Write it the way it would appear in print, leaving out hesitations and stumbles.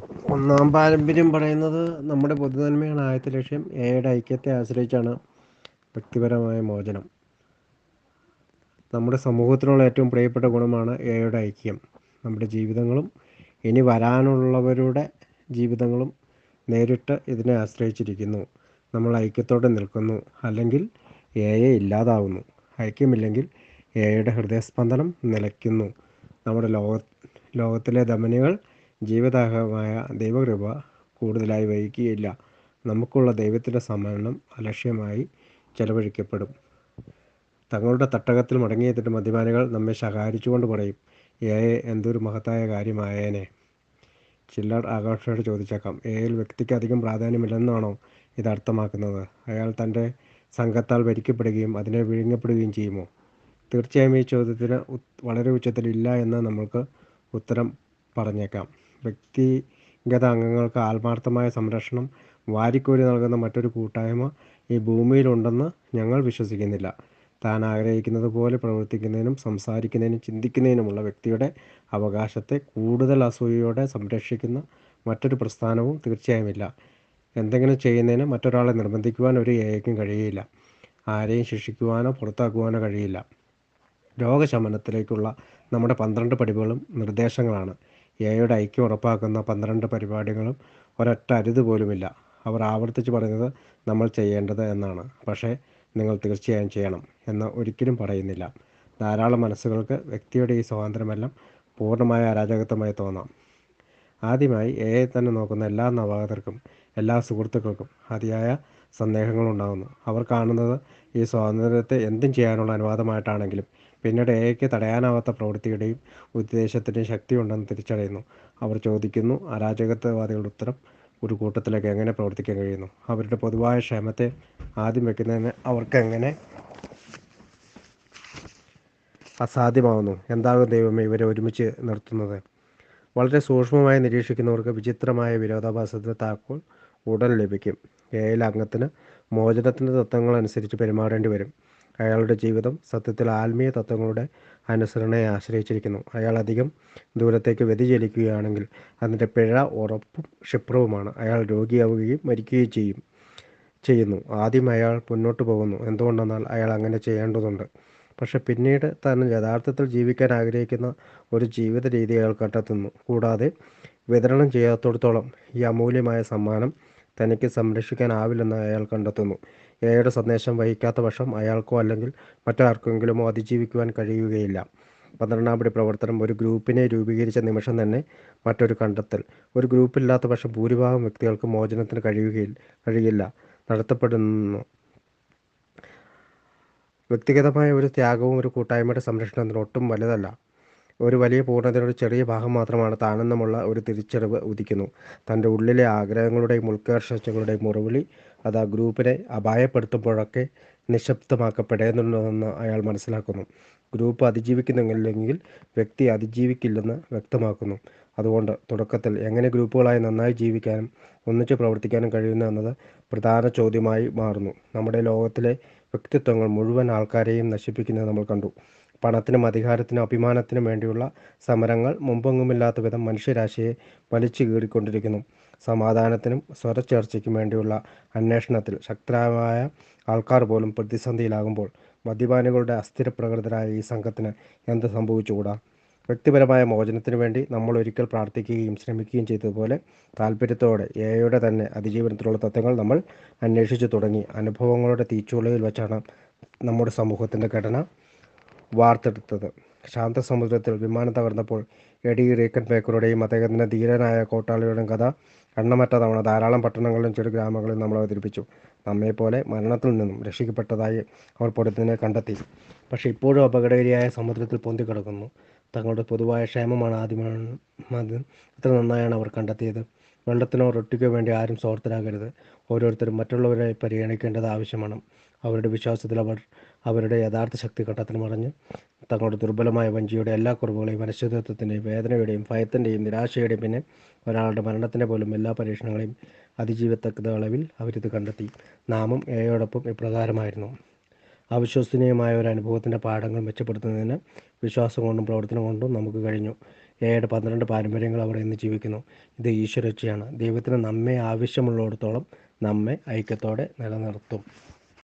ഒന്നാം പാരമ്പര്യം പറയുന്നത് നമ്മുടെ പൊതുനന്മയാണ് ആദ്യത്തെ ലക്ഷ്യം. എയുടെ ഐക്യത്തെ ആശ്രയിച്ചാണ് വ്യക്തിപരമായ മോചനം. നമ്മുടെ സമൂഹത്തിനുള്ള ഏറ്റവും പ്രിയപ്പെട്ട ഗുണമാണ് എയുടെ ഐക്യം. നമ്മുടെ ജീവിതങ്ങളും ഇനി വരാനുള്ളവരുടെ ജീവിതങ്ങളും നേരിട്ട് ഇതിനെ ആശ്രയിച്ചിരിക്കുന്നു. നമ്മൾ ഐക്യത്തോടെ നിൽക്കുന്നു, അല്ലെങ്കിൽ എയെ ഇല്ലാതാവുന്നു. ഐക്യമില്ലെങ്കിൽ എയുടെ ഹൃദയസ്പന്ദനം നിലയ്ക്കുന്നു. നമ്മുടെ ലോകത്തിലെ ധമനികൾ ജീവദായകമായ ദൈവകൃപ കൂടുതലായി വഹിക്കുകയില്ല. നമുക്കുള്ള ദൈവത്തിൻ്റെ സമ്മാനം അലക്ഷ്യമായി ചെലവഴിക്കപ്പെടും. തങ്ങളുടെ തട്ടകത്തിൽ മടങ്ങിയെത്തിയിട്ട് മദ്യപാനികൾ നമ്മെ ശകാരിച്ചുകൊണ്ട് പറയും, എന്തൊരു മഹത്തായ കാര്യമായേനെ. ചിലർ ആകാംക്ഷയോടെ ചോദിച്ചേക്കാം, എയിൽ വ്യക്തിക്ക് അധികം പ്രാധാന്യമില്ലെന്നാണോ ഇത് അർത്ഥമാക്കുന്നത്? അയാൾ തൻ്റെ സംഘത്താൽ ഭരിക്കപ്പെടുകയും അതിനെ വിഴുങ്ങപ്പെടുകയും ചെയ്യുമോ? തീർച്ചയായും ഈ ചോദ്യത്തിന് വളരെ ഉച്ചത്തിൽ ഇല്ല എന്ന് നമ്മൾക്ക് ഉത്തരം പറഞ്ഞേക്കാം. വ്യക്തിഗത അംഗങ്ങൾക്ക് ആത്മാർത്ഥമായ സംരക്ഷണം വാരിക്കോരി നൽകുന്ന മറ്റൊരു കൂട്ടായ്മ ഈ ഭൂമിയിലുണ്ടെന്ന് ഞങ്ങൾ വിശ്വസിക്കുന്നില്ല. താൻ ആഗ്രഹിക്കുന്നത് പോലെ പ്രവർത്തിക്കുന്നതിനും സംസാരിക്കുന്നതിനും ചിന്തിക്കുന്നതിനുമുള്ള വ്യക്തിയുടെ അവകാശത്തെ കൂടുതൽ അസൂയയോടെ സംരക്ഷിക്കുന്ന മറ്റൊരു പ്രസ്ഥാനവും തീർച്ചയായുമില്ല. എന്തെങ്കിലും ചെയ്യുന്നതിന് മറ്റൊരാളെ നിർബന്ധിക്കുവാൻ ഒരു എയ്ക്കും കഴിയില്ല. ആരെയും ശിക്ഷിക്കുവാനോ പുറത്താക്കുവാനോ കഴിയില്ല. രോഗശമനത്തിലേക്കുള്ള നമ്മുടെ 12 പടികളും നിർദ്ദേശങ്ങളാണ്. എയുടെ ഐക്യം ഉറപ്പാക്കുന്ന 12 പരിപാടികളും ഒരൊറ്റ അരുത് പോലുമില്ല. അവർ ആവർത്തിച്ച് പറയുന്നത് നമ്മൾ ചെയ്യേണ്ടത് എന്നാണ്. പക്ഷേ നിങ്ങൾ തീർച്ചയായും ചെയ്യണം എന്ന് ഒരിക്കലും പറയുന്നില്ല. ധാരാളം മനസ്സുകൾക്ക് വ്യക്തിയുടെ ഈ സ്വാതന്ത്ര്യമെല്ലാം പൂർണ്ണമായ അരാജകത്വമായി തോന്നാം. ആദ്യമായി എയെ തന്നെ നോക്കുന്ന എല്ലാ നവാഗതർക്കും, എല്ലാ സുഹൃത്തുക്കൾക്കും അതിയായ സന്ദേഹങ്ങളുണ്ടാകുന്നു. അവർ കാണുന്നത് ഈ സ്വാതന്ത്ര്യത്തെ എന്തും ചെയ്യാനുള്ള അനുവാദമായിട്ടാണെങ്കിലും പിന്നീട് എയ്ക്ക് തടയാനാവാത്ത പ്രവൃത്തിയുടെയും ഉദ്ദേശത്തിൻ്റെയും ശക്തിയുണ്ടെന്ന് തിരിച്ചറിയുന്നു. അവർ ചോദിക്കുന്നു, അരാജകത്വവാദികളുടെ ഉത്തരം ഒരു കൂട്ടത്തിലേക്ക് എങ്ങനെ പ്രവർത്തിക്കാൻ കഴിയുന്നു? അവരുടെ പൊതുവായ ക്ഷേമത്തെ ആദ്യം വയ്ക്കുന്നതിന് അവർക്കെങ്ങനെ അസാധ്യമാവുന്നു? എന്താകും ദൈവമേ ഇവരെ ഒരുമിച്ച് നിർത്തുന്നത്? വളരെ സൂക്ഷ്മമായി നിരീക്ഷിക്കുന്നവർക്ക് വിചിത്രമായ വിരോധാഭാസത്തിന് താക്കോൽ ഉടൻ ലഭിക്കും. എയിലെ അംഗത്തിന് മോചനത്തിൻ്റെ തത്വങ്ങളനുസരിച്ച് പെരുമാറേണ്ടി വരും. അയാളുടെ ജീവിതം സത്യത്തിൽ ആത്മീയ തത്വങ്ങളുടെ അനുസരണയെ ആശ്രയിച്ചിരിക്കുന്നു. അയാൾ അധികം ദൂരത്തേക്ക് വ്യതിചലിക്കുകയാണെങ്കിൽ അതിൻ്റെ പിഴ ഉറപ്പും ക്ഷിപ്രവുമാണ്. അയാൾ രോഗിയാവുകയും മരിക്കുകയും ചെയ്യുന്നു. ആദ്യം അയാൾ മുന്നോട്ട് പോകുന്നു. എന്തുകൊണ്ടെന്നാൽ അയാൾ അങ്ങനെ ചെയ്യേണ്ടതുണ്ട്. പക്ഷെ പിന്നീട് താൻ യഥാർത്ഥത്തിൽ ജീവിക്കാൻ ആഗ്രഹിക്കുന്ന ഒരു ജീവിത രീതി അയാൾ കണ്ടെത്തുന്നു. കൂടാതെ വിതരണം ചെയ്യാത്തിടത്തോളം ഈ അമൂല്യമായ സമ്മാനം തനിക്ക് സംരക്ഷിക്കാനാവില്ലെന്ന് അയാൾ കണ്ടെത്തുന്നു. എയുടെ സന്ദേശം വഹിക്കാത്ത പക്ഷം അയാൾക്കോ അല്ലെങ്കിൽ മറ്റാർക്കെങ്കിലുമോ അതിജീവിക്കുവാൻ കഴിയുകയില്ല. 12-ാം പടി പ്രവർത്തനം ഒരു ഗ്രൂപ്പിനെ രൂപീകരിച്ച നിമിഷം തന്നെ മറ്റൊരു കണ്ടെത്തൽ. ഒരു ഗ്രൂപ്പില്ലാത്ത പക്ഷം ഭൂരിഭാഗം വ്യക്തികൾക്ക് മോചനത്തിന് കഴിയില്ല. നടത്തപ്പെടുന്നു. വ്യക്തിഗതമായ ഒരു ത്യാഗവും ഒരു കൂട്ടായ്മയുടെ സംരക്ഷണത്തിന് ഒട്ടും വലുതല്ല. ഒരു വലിയ പൂർണ്ണതയുടെ ഒരു ചെറിയ ഭാഗം മാത്രമാണ് താനെന്നുമുള്ള ഒരു തിരിച്ചറിവ് ഉദിക്കുന്നു. തൻ്റെ ഉള്ളിലെ ആഗ്രഹങ്ങളുടെയും ഉത്കർഷങ്ങളുടെയും മുറവിളി അത് ആ ഗ്രൂപ്പിനെ അപായപ്പെടുത്തുമ്പോഴൊക്കെ നിശബ്ദമാക്കപ്പെടേണ്ടതുണ്ടെന്ന് അയാൾ മനസ്സിലാക്കുന്നു. ഗ്രൂപ്പ് അതിജീവിക്കുന്നില്ലെങ്കിൽ വ്യക്തി അതിജീവിക്കില്ലെന്ന് വ്യക്തമാക്കുന്നു. അതുകൊണ്ട് തുടക്കത്തിൽ എങ്ങനെ ഗ്രൂപ്പുകളായി നന്നായി ജീവിക്കാനും ഒന്നിച്ച് പ്രവർത്തിക്കാനും കഴിയുന്നു എന്നത് പ്രധാന ചോദ്യമായി മാറുന്നു. നമ്മുടെ ലോകത്തിലെ വ്യക്തിത്വങ്ങൾ മുഴുവൻ ആൾക്കാരെയും നശിപ്പിക്കുന്നത് നമ്മൾ കണ്ടു. പണത്തിനും അധികാരത്തിനും അഭിമാനത്തിനും വേണ്ടിയുള്ള സമരങ്ങൾ മുമ്പെങ്ങുമില്ലാത്ത വിധം മനുഷ്യരാശിയെ വലിച്ചു കീറിക്കൊണ്ടിരിക്കുന്നു. സമാധാനത്തിനും സ്വരച്ചേർച്ചയ്ക്കും വേണ്ടിയുള്ള അന്വേഷണത്തിൽ ശക്തരായ ആൾക്കാർ പോലും പ്രതിസന്ധിയിലാകുമ്പോൾ മദ്യപാനികളുടെ അസ്ഥിരപ്രകൃതരായ ഈ സംഘത്തിന് എന്ത് സംഭവിച്ചുകൂടാ? വ്യക്തിപരമായ മോചനത്തിനു വേണ്ടി നമ്മൾ ഒരിക്കൽ പ്രാർത്ഥിക്കുകയും ശ്രമിക്കുകയും ചെയ്തതുപോലെ താല്പര്യത്തോടെ എയുടെ തന്നെ അതിജീവനത്തിലുള്ള തത്വങ്ങൾ നമ്മൾ അന്വേഷിച്ചു തുടങ്ങി. അനുഭവങ്ങളുടെ തീച്ചുളയിൽ വെച്ചാണ് നമ്മുടെ സമൂഹത്തിൻ്റെ ഘടന വാർത്തെടുത്തത്. ശാന്തസമുദ്രത്തിൽ വിമാനം തകർന്നപ്പോൾ എഡി റീക്കൻബേക്കറുടെയും അദ്ദേഹത്തിൻ്റെ ധീരനായ കോട്ടാളിയുടെയും കഥ എണ്ണമറ്റ തവണ ധാരാളം പട്ടണങ്ങളിലും ചെറു ഗ്രാമങ്ങളിലും നമ്മൾ അവതരിപ്പിച്ചു. നമ്മെപ്പോലെ മരണത്തിൽ നിന്നും രക്ഷിക്കപ്പെട്ടതായി അവർ പൊടുന്നതിനെ കണ്ടെത്തി. പക്ഷേ ഇപ്പോഴും അപകടകാരിയായ സമുദ്രത്തിൽ പൊന്തിക്കിടക്കുന്നു. തങ്ങളുടെ പൊതുവായ ക്ഷേമമാണ് അത് എത്ര നന്നായാണ് അവർ കണ്ടെത്തിയത്. വെള്ളത്തിനോ റൊട്ടിക്കോ വേണ്ടി ആരും സ്വാർത്ഥരാകരുത്. ഓരോരുത്തരും മറ്റുള്ളവരെ പരിഗണിക്കേണ്ടത് ആവശ്യമാണ്. അവരുടെ വിശ്വാസത്തിൽ അവർ അവരുടെ യഥാർത്ഥ ശക്തി കണ്ടെത്തണം. മറിഞ്ഞ് തങ്ങളുടെ ദുർബലമായ വഞ്ചിയുടെ എല്ലാ കുറവുകളെയും അനിശ്ചിതത്വത്തിൻ്റെയും വേദനയുടെയും ഭയത്തിൻ്റെയും നിരാശയുടെയും പിന്നെ ഒരാളുടെ മരണത്തിൻ്റെ പോലും എല്ലാ പരീക്ഷണങ്ങളെയും അതിജീവത്തക്ക അളവിൽ അവരിത് കണ്ടെത്തി. നാമും എയോടൊപ്പം ഇപ്രകാരമായിരുന്നു. അവിശ്വസനീയമായ ഒരു അനുഭവത്തിൻ്റെ പാഠങ്ങൾ മെച്ചപ്പെടുത്തുന്നതിന് വിശ്വാസം കൊണ്ടും പ്രവർത്തനം കൊണ്ടും നമുക്ക് കഴിഞ്ഞു. ഏഴ് 12 പാരമ്പര്യങ്ങൾ അവർ ഇന്ന് ജീവിക്കുന്നു. ഇത് ഈശ്വരേച്ഛയാണ്. ദൈവത്തിന് നമ്മെ ആവശ്യമുള്ളിടത്തോളം നമ്മെ ഐക്യത്തോടെ നിലനിർത്തും.